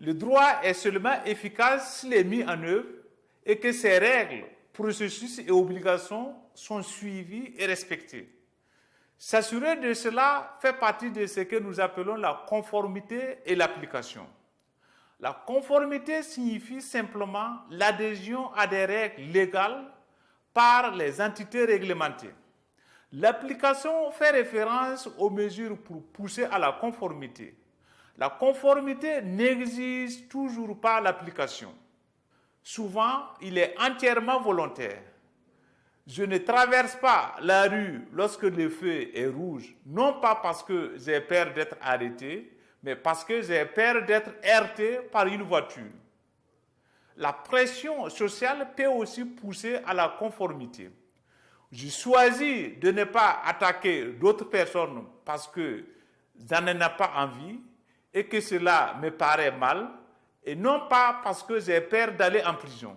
Le droit est seulement efficace s'il est mis en œuvre et que ses règles, processus et obligations sont suivis et respectés. S'assurer de cela fait partie de ce que nous appelons la conformité et l'application. La conformité signifie simplement l'adhésion à des règles légales par les entités réglementées. L'application fait référence aux mesures pour pousser à la conformité. La conformité n'exige toujours pas l'application. Souvent, il est entièrement volontaire. Je ne traverse pas la rue lorsque le feu est rouge, non pas parce que j'ai peur d'être arrêté, mais parce que j'ai peur d'être heurté par une voiture. La pression sociale peut aussi pousser à la conformité. Je choisis de ne pas attaquer d'autres personnes parce que j'en ai pas envie et que cela me paraît mal, et non pas parce que j'ai peur d'aller en prison.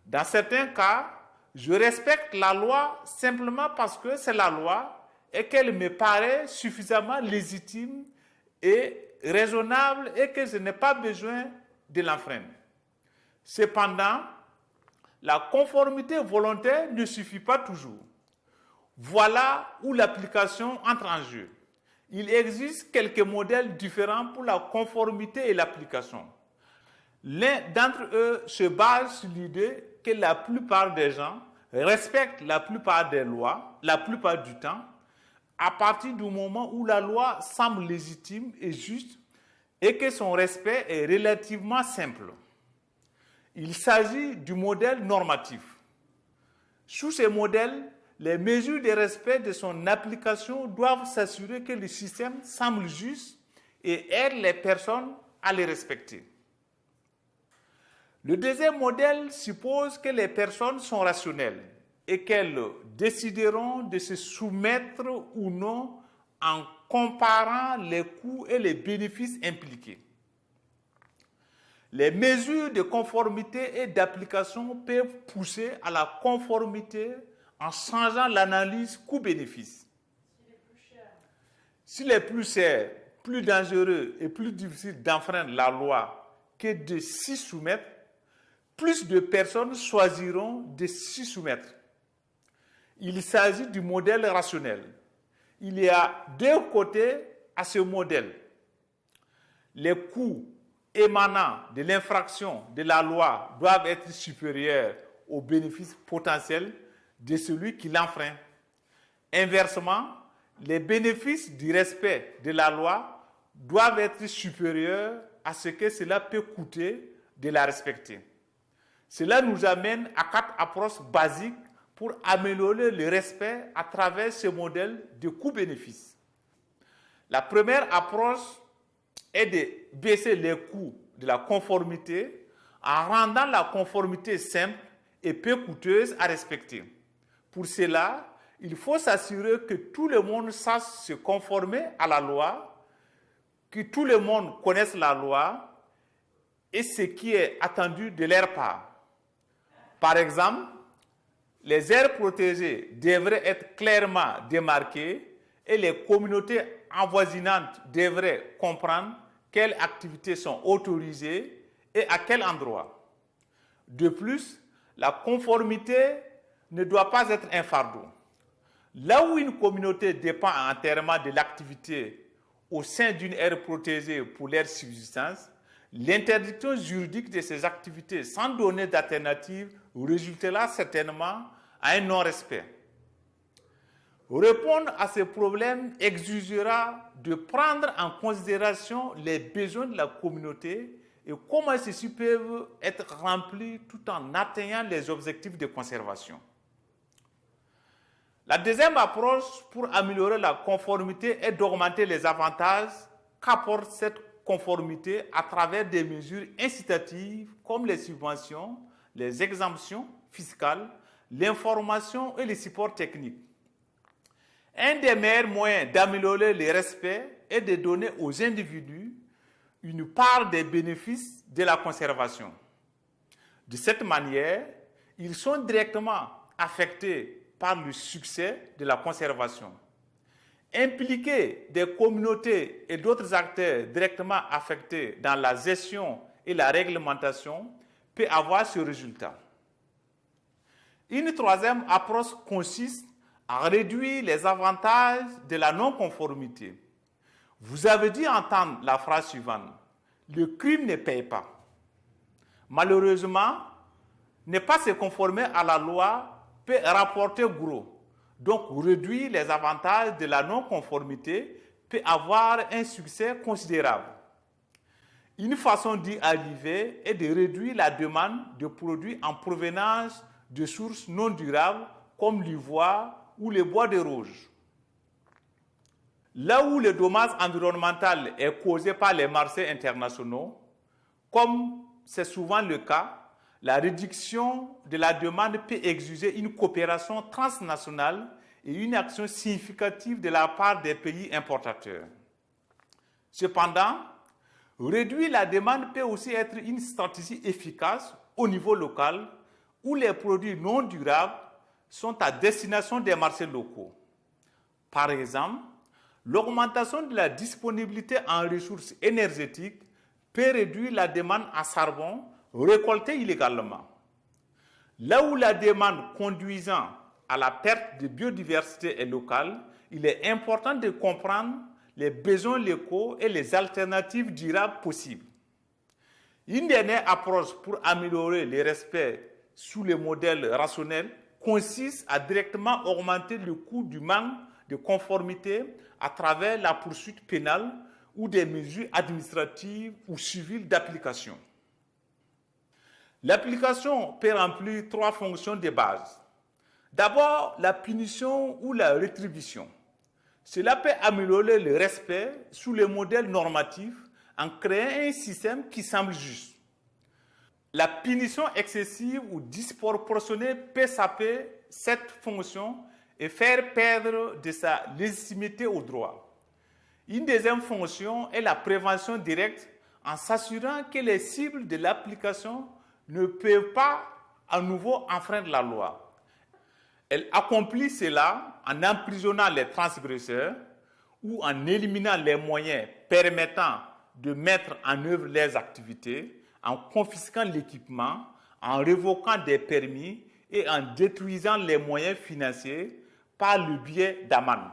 Dans certains cas, je respecte la loi simplement parce que c'est la loi et qu'elle me paraît suffisamment légitime et raisonnable et que je n'ai pas besoin de l'enfreindre. Cependant, la conformité volontaire ne suffit pas toujours. Voilà où l'application entre en jeu. Il existe quelques modèles différents pour la conformité et l'application. L'un d'entre eux se base sur l'idée que la plupart des gens respectent la plupart des lois, la plupart du temps, à partir du moment où la loi semble légitime et juste et que son respect est relativement simple. Il s'agit du modèle normatif. Sous ce modèle, les mesures de respect de son application doivent s'assurer que le système semble juste et aide les personnes à les respecter. Le deuxième modèle suppose que les personnes sont rationnelles et qu'elles décideront de se soumettre ou non en comparant les coûts et les bénéfices impliqués. Les mesures de conformité et d'application peuvent pousser à la conformité en changeant l'analyse coût-bénéfice. S'il est plus cher, plus dangereux et plus difficile d'enfreindre la loi que de s'y soumettre, plus de personnes choisiront de s'y soumettre. Il s'agit du modèle rationnel. Il y a deux côtés à ce modèle. Les coûts émanant de l'infraction de la loi doivent être supérieurs aux bénéfices potentiels de celui qui l'enfreint. Inversement, les bénéfices du respect de la loi doivent être supérieurs à ce que cela peut coûter de la respecter. Cela nous amène à 4 approches basiques pour améliorer le respect à travers ce modèle de coût-bénéfice. La première approche est de baisser les coûts de la conformité en rendant la conformité simple et peu coûteuse à respecter. Pour cela, il faut s'assurer que tout le monde sache se conformer à la loi, que tout le monde connaisse la loi et ce qui est attendu de leur part. Par exemple, les aires protégées devraient être clairement démarquées et les communautés avoisinantes devraient comprendre quelles activités sont autorisées et à quel endroit. De plus, la conformité ne doit pas être un fardeau. Là où une communauté dépend entièrement de l'activité au sein d'une aire protégée pour leur subsistance, l'interdiction juridique de ces activités sans donner d'alternative résultera certainement à un non-respect. Répondre à ces problèmes exigera de prendre en considération les besoins de la communauté et comment ceux-ci peuvent être remplis tout en atteignant les objectifs de conservation. La deuxième approche pour améliorer la conformité est d'augmenter les avantages qu'apporte cette conformité à travers des mesures incitatives comme les subventions, les exemptions fiscales, l'information et les supports techniques. Un des meilleurs moyens d'améliorer le respect est de donner aux individus une part des bénéfices de la conservation. De cette manière, ils sont directement affectés par le succès de la conservation. Impliquer des communautés et d'autres acteurs directement affectés dans la gestion et la réglementation peut avoir ce résultat. Une troisième approche consiste à réduire les avantages de la non-conformité. Vous avez dû entendre la phrase suivante: le crime ne paye pas. Malheureusement, ne pas se conformer à la loi peut rapporter gros. Donc, réduire les avantages de la non-conformité peut avoir un succès considérable. Une façon d'y arriver est de réduire la demande de produits en provenance de sources non durables comme l'ivoire ou le bois de rouge. Là où le dommage environnemental est causé par les marchés internationaux, comme c'est souvent le cas, la réduction de la demande peut exiger une coopération transnationale et une action significative de la part des pays importateurs. Cependant, réduire la demande peut aussi être une stratégie efficace au niveau local où les produits non durables sont à destination des marchés locaux. Par exemple, l'augmentation de la disponibilité en ressources énergétiques peut réduire la demande en charbon récolté illégalement. Là où la demande conduisant à la perte de biodiversité est locale, il est important de comprendre les besoins locaux et les alternatives durables possibles. Une dernière approche pour améliorer le respect sous le modèle rationnel consiste à directement augmenter le coût du manque de conformité à travers la poursuite pénale ou des mesures administratives ou civiles d'application. L'application peut remplir trois fonctions de base. D'abord, la punition ou la rétribution. Cela peut améliorer le respect sous le modèle normatif en créant un système qui semble juste. La punition excessive ou disproportionnée peut saper cette fonction et faire perdre de sa légitimité au droit. Une deuxième fonction est la prévention directe en s'assurant que les cibles de l'application ne peuvent pas à nouveau enfreindre la loi. Elle accomplit cela en emprisonnant les transgresseurs ou en éliminant les moyens permettant de mettre en œuvre leurs activités, en confisquant l'équipement, en révoquant des permis et en détruisant les moyens financiers par le biais d'amendes.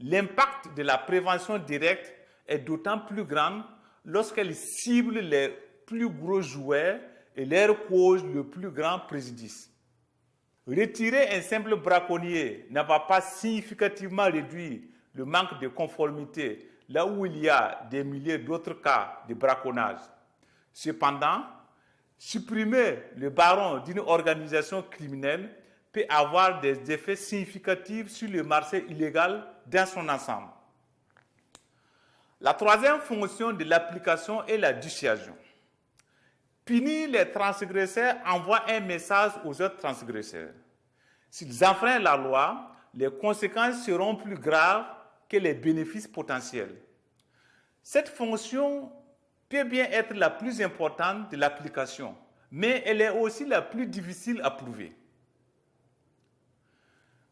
L'impact de la prévention directe est d'autant plus grand lorsqu'elle cible les plus gros joueurs et leur cause le plus grand préjudice. Retirer un simple braconnier ne va pas significativement réduire le manque de conformité là où il y a des milliers d'autres cas de braconnage. Cependant, supprimer le baron d'une organisation criminelle peut avoir des effets significatifs sur le marché illégal dans son ensemble. La troisième fonction de l'application est la dissuasion. Punir les transgresseurs envoie un message aux autres transgresseurs. S'ils enfreignent la loi, les conséquences seront plus graves que les bénéfices potentiels. Cette fonction peut bien être la plus importante de l'application, mais elle est aussi la plus difficile à prouver.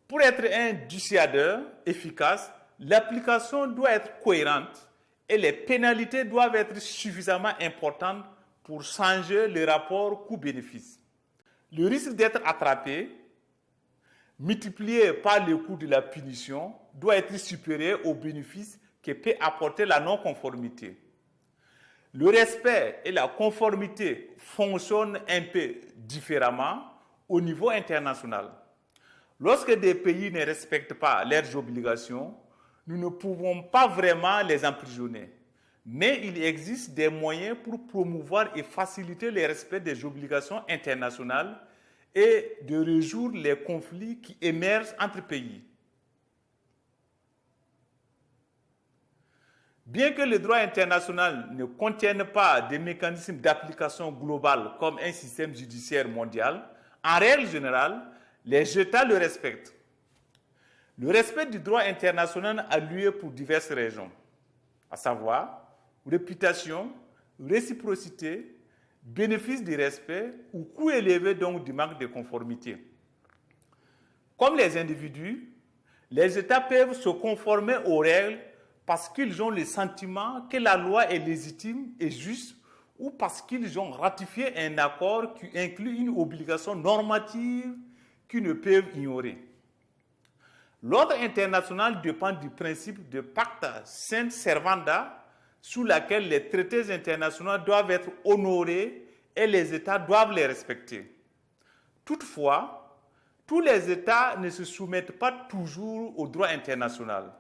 Pour être un dissuadeur efficace, l'application doit être cohérente et les pénalités doivent être suffisamment importantes pour changer le rapport coût-bénéfice. Le risque d'être attrapé, multiplié par le coût de la punition, doit être supérieur au bénéfice que peut apporter la non-conformité. Le respect et la conformité fonctionnent un peu différemment au niveau international. Lorsque des pays ne respectent pas leurs obligations, nous ne pouvons pas vraiment les emprisonner. Mais il existe des moyens pour promouvoir et faciliter le respect des obligations internationales et de résoudre les conflits qui émergent entre pays. Bien que le droit international ne contienne pas de mécanismes d'application globale comme un système judiciaire mondial, en règle générale, les États le respectent. Le respect du droit international a lieu pour diverses raisons, à savoir réputation, réciprocité, bénéfice du respect ou coût élevé donc du manque de conformité. Comme les individus, Les États peuvent se conformer aux règles parce qu'ils ont le sentiment que la loi est légitime et juste ou parce qu'ils ont ratifié un accord qui inclut une obligation normative qu'ils ne peuvent ignorer. L'ordre international dépend du principe de pacta sunt servanda, sous laquelle les traités internationaux doivent être honorés et les États doivent les respecter. Toutefois, tous les États ne se soumettent pas toujours au droit international.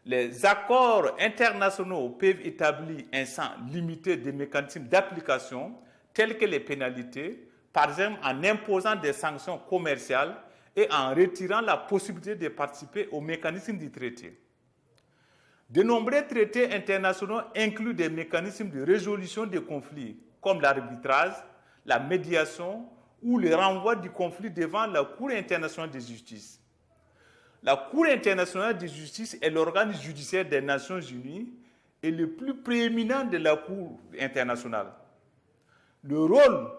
Les accords internationaux peuvent établir un champ limité des mécanismes d'application, tels que les pénalités, par exemple en imposant des sanctions commerciales et en retirant la possibilité de participer au mécanisme du traité. De nombreux traités internationaux incluent des mécanismes de résolution des conflits, comme l'arbitrage, la médiation ou le renvoi du conflit devant la Cour internationale de justice. La Cour internationale de justice est l'organe judiciaire des Nations unies et le plus prééminent de la Cour internationale. Le rôle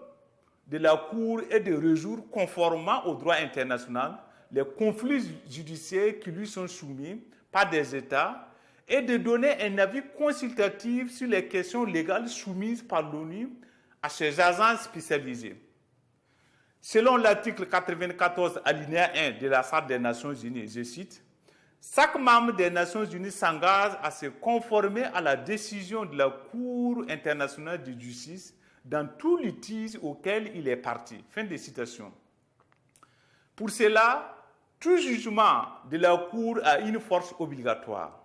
de la Cour est de résoudre conformément au droit international les conflits judiciaires qui lui sont soumis par des États et de donner un avis consultatif sur les questions légales soumises par l'ONU à ses agents spécialisés. Selon l'article 94 alinéa 1 de la Charte des Nations Unies, je cite, « Chaque membre des Nations Unies s'engage à se conformer à la décision de la Cour internationale de justice dans tout litige auquel il est parti. » Fin de citation. Pour cela, tout jugement de la Cour a une force obligatoire.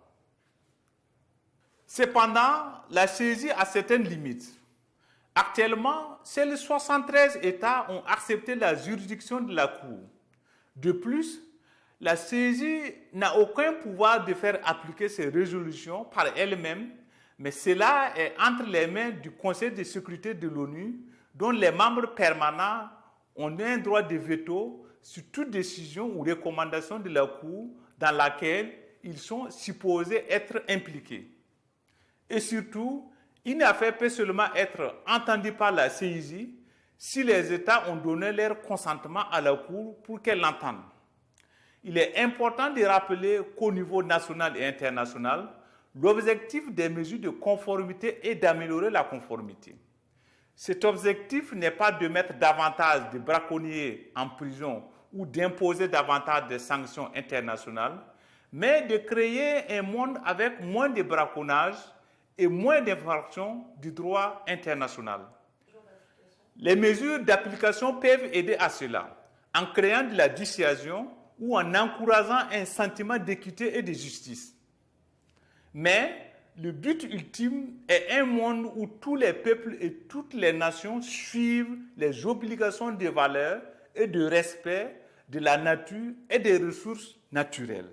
Cependant, la saisie a certaines limites. Actuellement, seuls 73 États ont accepté la juridiction de la Cour. De plus, la saisie n'a aucun pouvoir de faire appliquer ces résolutions par elle-même, mais cela est entre les mains du Conseil de sécurité de l'ONU, dont les membres permanents ont un droit de veto sur toute décision ou recommandation de la Cour dans laquelle ils sont supposés être impliqués. Et surtout, une affaire peut seulement être entendue par la CIJ si les États ont donné leur consentement à la Cour pour qu'elle l'entende. Il est important de rappeler qu'au niveau national et international, l'objectif des mesures de conformité est d'améliorer la conformité. Cet objectif n'est pas de mettre davantage de braconniers en prison ou d'imposer davantage de sanctions internationales, mais de créer un monde avec moins de braconnage et moins d'infractions du droit international. Les mesures d'application peuvent aider à cela, en créant de la dissuasion ou en encourageant un sentiment d'équité et de justice. Mais le but ultime est un monde où tous les peuples et toutes les nations suivent les obligations de valeur et de respect de la nature et des ressources naturelles.